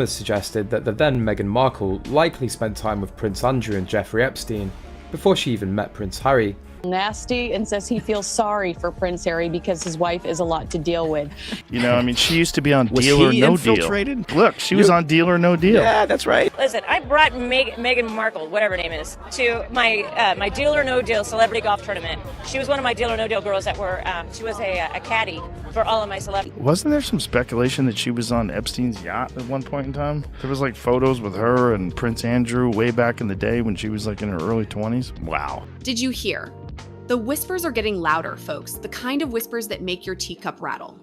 Rumours suggested that the then Meghan Markle likely spent time with Prince Andrew and Jeffrey Epstein before she even met Prince Harry. Nasty, and says he feels sorry for Prince Harry because his wife is a lot to deal with. You know, I mean, she used to be on Was Deal he or No infiltrated? Deal. Look, she was on Deal or No Deal. Yeah, that's right. Listen, I brought Meghan Markle, whatever her name is, to my Deal or No Deal celebrity golf tournament. She was one of my Deal or No Deal girls that were, she was a caddy for all of my celebrities. Wasn't there some speculation that she was on Epstein's yacht at one point in time? There was like photos with her and Prince Andrew way back in the day when she was like in her early 20s. Wow. Did you hear? The whispers are getting louder, folks, the kind of whispers that make your teacup rattle.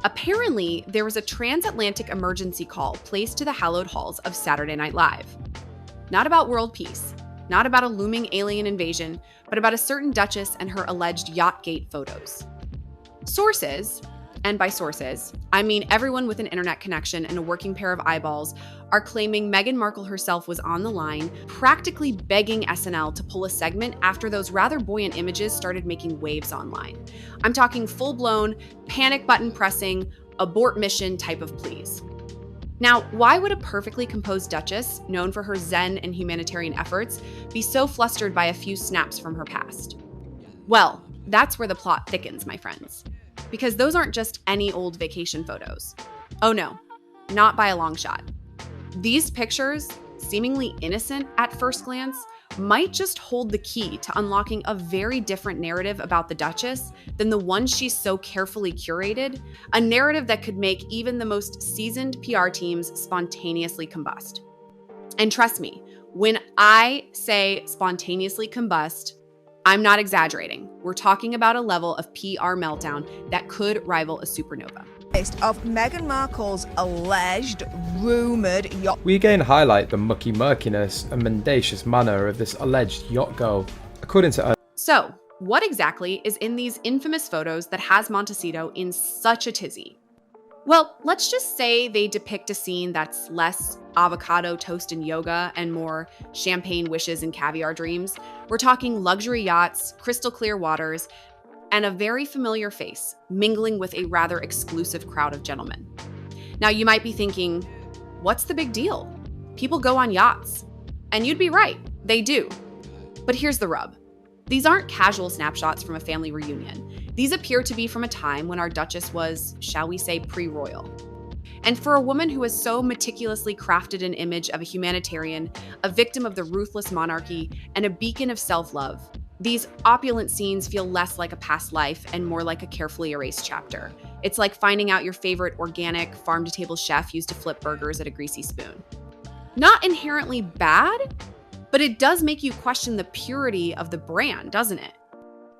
Apparently, there was a transatlantic emergency call placed to the hallowed halls of Saturday Night Live. Not about world peace, not about a looming alien invasion, but about a certain Duchess and her alleged yacht-gate photos. Sources, and by sources, I mean everyone with an internet connection and a working pair of eyeballs, are claiming Meghan Markle herself was on the line, practically begging SNL to pull a segment after those rather buoyant images started making waves online. I'm talking full-blown, panic button pressing, abort mission type of pleas. Now, why would a perfectly composed Duchess, known for her zen and humanitarian efforts, be so flustered by a few snaps from her past? Well, that's where the plot thickens, my friends. Because those aren't just any old vacation photos. Oh no, not by a long shot. These pictures, seemingly innocent at first glance, might just hold the key to unlocking a very different narrative about the Duchess than the one she's so carefully curated, a narrative that could make even the most seasoned PR teams spontaneously combust. And trust me, when I say spontaneously combust, I'm not exaggerating. We're talking about a level of PR meltdown that could rival a supernova. Of Meghan Markle's alleged, rumoured yacht. We again highlight the mucky murkiness and mendacious manner of this alleged yacht girl. According to So, what exactly is in these infamous photos that has Montecito in such a tizzy? Well, let's just say they depict a scene that's less avocado toast and yoga and more champagne wishes and caviar dreams. We're talking luxury yachts, crystal clear waters, and a very familiar face mingling with a rather exclusive crowd of gentlemen. Now, you might be thinking, what's the big deal? People go on yachts. And you'd be right, they do. But here's the rub. These aren't casual snapshots from a family reunion. These appear to be from a time when our Duchess was, shall we say, pre-royal. And for a woman who has so meticulously crafted an image of a humanitarian, a victim of the ruthless monarchy, and a beacon of self-love, these opulent scenes feel less like a past life and more like a carefully erased chapter. It's like finding out your favorite organic, farm-to-table chef used to flip burgers at a greasy spoon. Not inherently bad, but it does make you question the purity of the brand, doesn't it?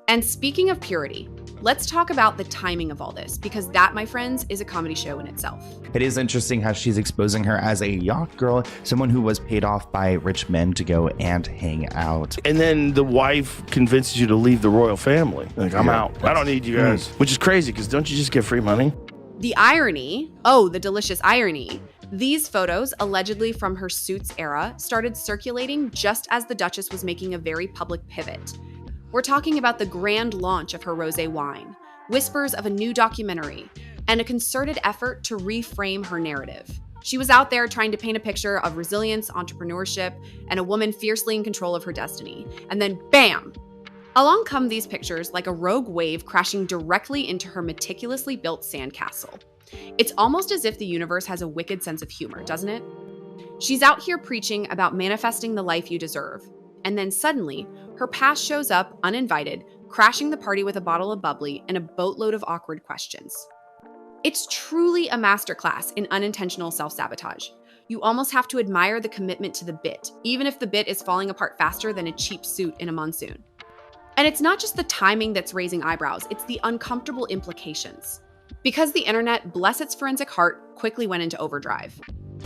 And speaking of purity, let's talk about the timing of all this, because that, my friends, is a comedy show in itself. It is interesting how she's exposing her as a yacht girl, someone who was paid off by rich men to go and hang out. And then the wife convinces you to leave the royal family. Like, I'm out. I don't need you guys. Which is crazy, because don't you just get free money? The irony, oh, the delicious irony, these photos, allegedly from her Suits era, started circulating just as the Duchess was making a very public pivot. We're talking about the grand launch of her rosé wine, whispers of a new documentary, and a concerted effort to reframe her narrative. She was out there trying to paint a picture of resilience, entrepreneurship, and a woman fiercely in control of her destiny. And then bam! Along come these pictures like a rogue wave crashing directly into her meticulously built sandcastle. It's almost as if the universe has a wicked sense of humor, doesn't it? She's out here preaching about manifesting the life you deserve. And then suddenly, her past shows up uninvited, crashing the party with a bottle of bubbly and a boatload of awkward questions. It's truly a masterclass in unintentional self-sabotage. You almost have to admire the commitment to the bit, even if the bit is falling apart faster than a cheap suit in a monsoon. And it's not just the timing that's raising eyebrows, it's the uncomfortable implications. Because the internet, bless its forensic heart, quickly went into overdrive.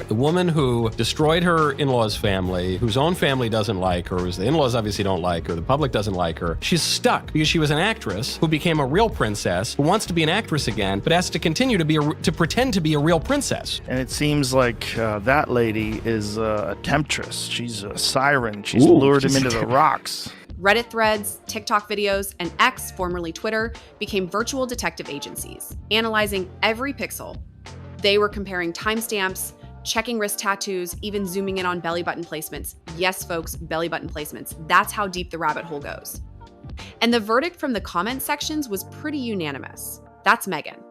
The woman who destroyed her in-laws' family, whose own family doesn't like her, whose the in-laws obviously don't like her, the public doesn't like her, she's stuck because she was an actress who became a real princess, who wants to be an actress again, but has to continue to pretend to be a real princess. And it seems like that lady is a temptress. She's a siren. She's lured him into the rocks. Reddit threads, TikTok videos, and X, formerly Twitter, became virtual detective agencies, analyzing every pixel. They were comparing timestamps, checking wrist tattoos, even zooming in on belly button placements. Yes, folks, belly button placements. That's how deep the rabbit hole goes. And the verdict from the comment sections was pretty unanimous. That's Meghan.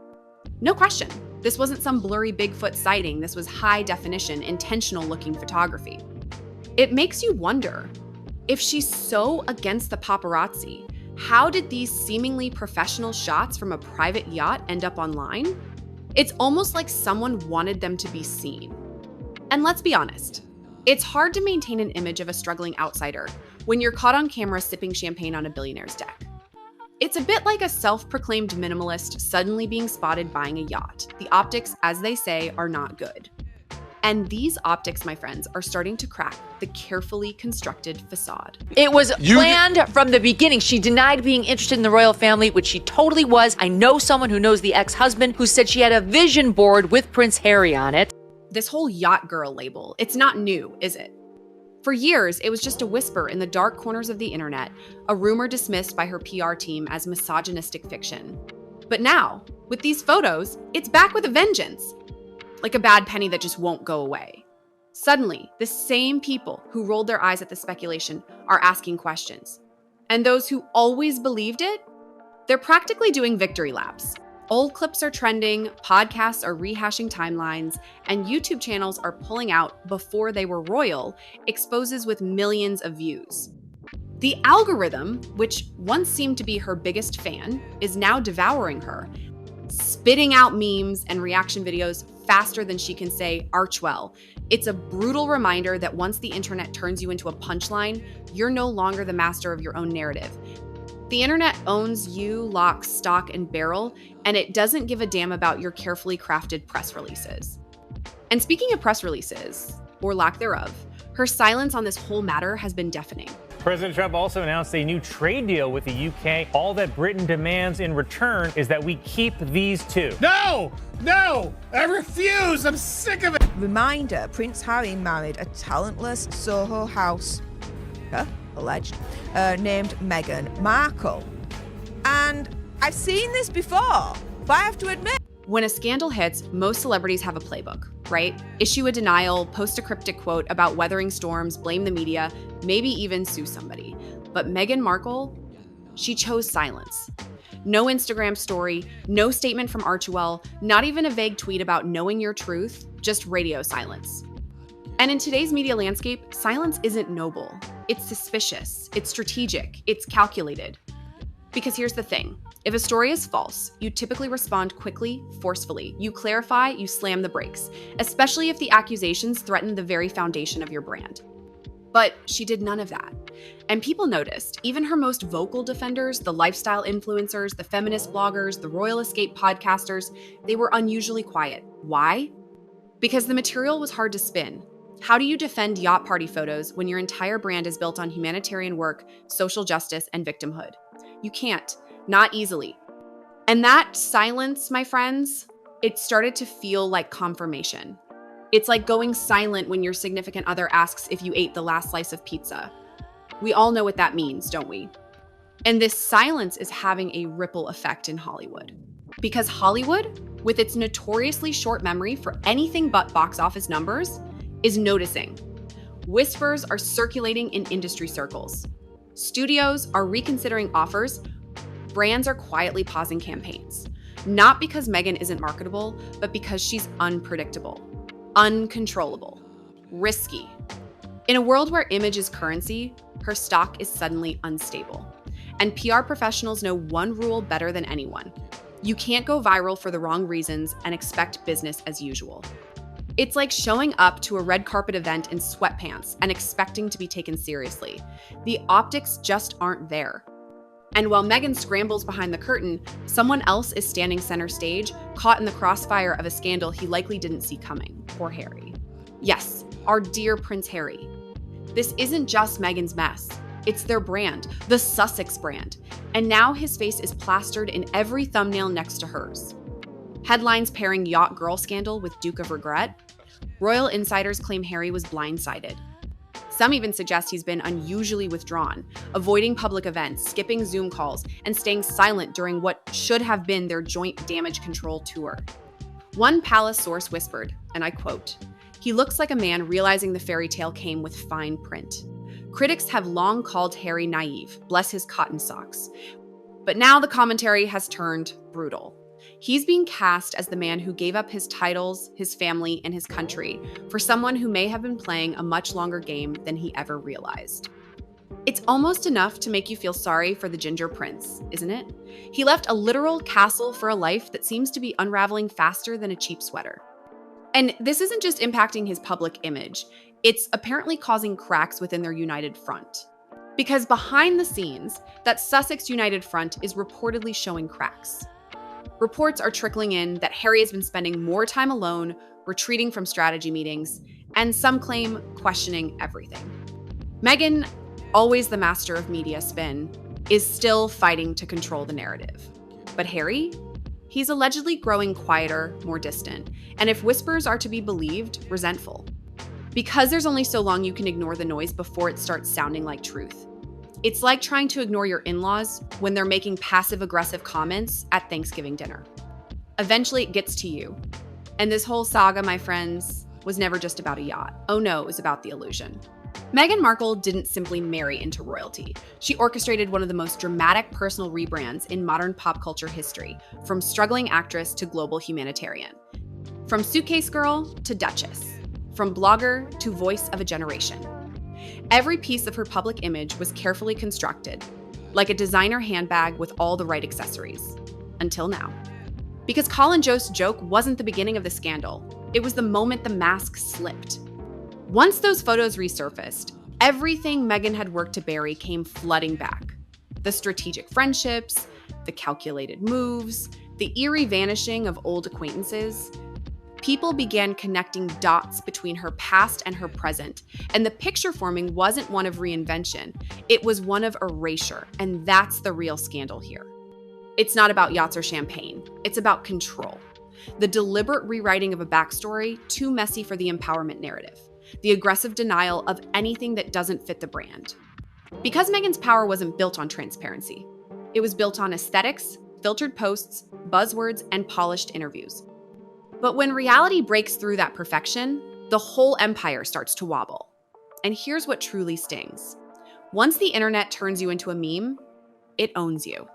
No question. This wasn't some blurry Bigfoot sighting. This was high definition, intentional looking photography. It makes you wonder, if she's so against the paparazzi, how did these seemingly professional shots from a private yacht end up online? It's almost like someone wanted them to be seen. And let's be honest, it's hard to maintain an image of a struggling outsider when you're caught on camera sipping champagne on a billionaire's deck. It's a bit like a self-proclaimed minimalist suddenly being spotted buying a yacht. The optics, as they say, are not good. And these optics, my friends, are starting to crack the carefully constructed facade. It was planned from the beginning. She denied being interested in the royal family, which she totally was. I know someone who knows the ex-husband who said she had a vision board with Prince Harry on it. This whole yacht girl label, it's not new, is it? For years, it was just a whisper in the dark corners of the internet, a rumor dismissed by her PR team as misogynistic fiction. But now, with these photos, it's back with a vengeance. Like a bad penny that just won't go away. Suddenly, the same people who rolled their eyes at the speculation are asking questions. And those who always believed it, they're practically doing victory laps. Old clips are trending, podcasts are rehashing timelines, and YouTube channels are pulling out before they were royal exposes with millions of views. The algorithm, which once seemed to be her biggest fan, is now devouring her, spitting out memes and reaction videos faster than she can say Archwell. It's a brutal reminder that once the internet turns you into a punchline, you're no longer the master of your own narrative. The internet owns you lock, stock, and barrel, and it doesn't give a damn about your carefully crafted press releases. And speaking of press releases, or lack thereof, her silence on this whole matter has been deafening. President Trump also announced a new trade deal with the UK. All that Britain demands in return is that we keep these two. No! I refuse! I'm sick of it! Reminder, Prince Harry married a talentless Soho house, alleged, named Meghan Markle. And I've seen this before, but I have to admit, when a scandal hits, most celebrities have a playbook, right? Issue a denial, post a cryptic quote about weathering storms, blame the media, maybe even sue somebody. But Meghan Markle, she chose silence. No Instagram story, no statement from Archwell, not even a vague tweet about knowing your truth, just radio silence. And in today's media landscape, silence isn't noble. It's suspicious, it's strategic, it's calculated. Because here's the thing. If a story is false, you typically respond quickly, forcefully. You clarify, you slam the brakes, especially if the accusations threaten the very foundation of your brand. But she did none of that. And people noticed, even her most vocal defenders, the lifestyle influencers, the feminist bloggers, the royal escape podcasters, they were unusually quiet. Why? Because the material was hard to spin. How do you defend yacht party photos when your entire brand is built on humanitarian work, social justice, and victimhood? You can't. Not easily. And that silence, my friends, it started to feel like confirmation. It's like going silent when your significant other asks if you ate the last slice of pizza. We all know what that means, don't we? And this silence is having a ripple effect in Hollywood. Because Hollywood, with its notoriously short memory for anything but box office numbers, is noticing. Whispers are circulating in industry circles. Studios are reconsidering offers. Brands are quietly pausing campaigns. Not because Meghan isn't marketable, but because she's unpredictable, uncontrollable, risky. In a world where image is currency, her stock is suddenly unstable. And PR professionals know one rule better than anyone. You can't go viral for the wrong reasons and expect business as usual. It's like showing up to a red carpet event in sweatpants and expecting to be taken seriously. The optics just aren't there. And while Meghan scrambles behind the curtain, someone else is standing center stage, caught in the crossfire of a scandal he likely didn't see coming. Poor Harry. Yes, our dear Prince Harry. This isn't just Meghan's mess. It's their brand, the Sussex brand. And now his face is plastered in every thumbnail next to hers. Headlines pairing yacht girl scandal with Duke of Regret. Royal insiders claim Harry was blindsided. Some even suggest he's been unusually withdrawn, avoiding public events, skipping Zoom calls, and staying silent during what should have been their joint damage control tour. One palace source whispered, and I quote, He looks like a man realizing the fairy tale came with fine print. Critics have long called Harry naive, bless his cotton socks. But now the commentary has turned brutal. He's being cast as the man who gave up his titles, his family, and his country for someone who may have been playing a much longer game than he ever realized. It's almost enough to make you feel sorry for the Ginger Prince, isn't it? He left a literal castle for a life that seems to be unraveling faster than a cheap sweater. And this isn't just impacting his public image, it's apparently causing cracks within their united front. Because behind the scenes, that Sussex United Front is reportedly showing cracks. Reports are trickling in that Harry has been spending more time alone, retreating from strategy meetings, and some claim questioning everything. Meghan, always the master of media spin, is still fighting to control the narrative. But Harry? He's allegedly growing quieter, more distant, and if whispers are to be believed, resentful. Because there's only so long you can ignore the noise before it starts sounding like truth. It's like trying to ignore your in-laws when they're making passive-aggressive comments at Thanksgiving dinner. Eventually it gets to you. And this whole saga, my friends, was never just about a yacht. Oh no, it was about the illusion. Meghan Markle didn't simply marry into royalty. She orchestrated one of the most dramatic personal rebrands in modern pop culture history, from struggling actress to global humanitarian. From suitcase girl to Duchess. From blogger to voice of a generation. Every piece of her public image was carefully constructed, like a designer handbag with all the right accessories. Until now. Because Colin Jost's joke wasn't the beginning of the scandal, it was the moment the mask slipped. Once those photos resurfaced, everything Meghan had worked to bury came flooding back. The strategic friendships, the calculated moves, the eerie vanishing of old acquaintances. People began connecting dots between her past and her present, and the picture forming wasn't one of reinvention, it was one of erasure, and that's the real scandal here. It's not about yachts or champagne, it's about control. The deliberate rewriting of a backstory too messy for the empowerment narrative. The aggressive denial of anything that doesn't fit the brand. Because Meghan's power wasn't built on transparency. It was built on aesthetics, filtered posts, buzzwords, and polished interviews. But when reality breaks through that perfection, the whole empire starts to wobble. And here's what truly stings. Once the internet turns you into a meme, it owns you.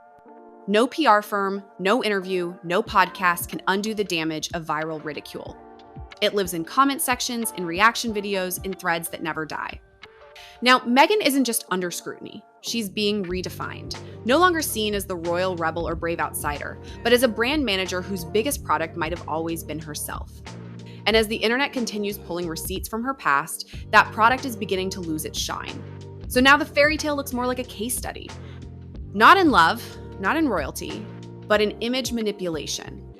No PR firm, no interview, no podcast can undo the damage of viral ridicule. It lives in comment sections, in reaction videos, in threads that never die. Now, Meghan isn't just under scrutiny. She's being redefined. No longer seen as the royal rebel or brave outsider, but as a brand manager whose biggest product might have always been herself. And as the internet continues pulling receipts from her past, that product is beginning to lose its shine. So now the fairy tale looks more like a case study. Not in love, not in royalty, but in image manipulation.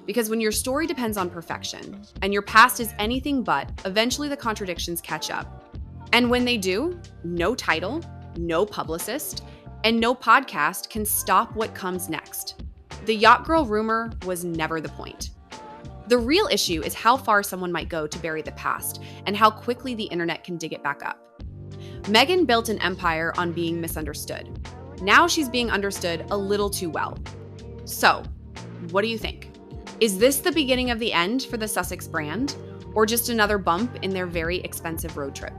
Because when your story depends on perfection, and your past is anything but, eventually the contradictions catch up. And when they do, no title, no publicist, and no podcast can stop what comes next. The yacht girl rumor was never the point. The real issue is how far someone might go to bury the past, and how quickly the internet can dig it back up. Meghan built an empire on being misunderstood. Now she's being understood a little too well. So, what do you think? Is this the beginning of the end for the Sussex brand, or just another bump in their very expensive road trip?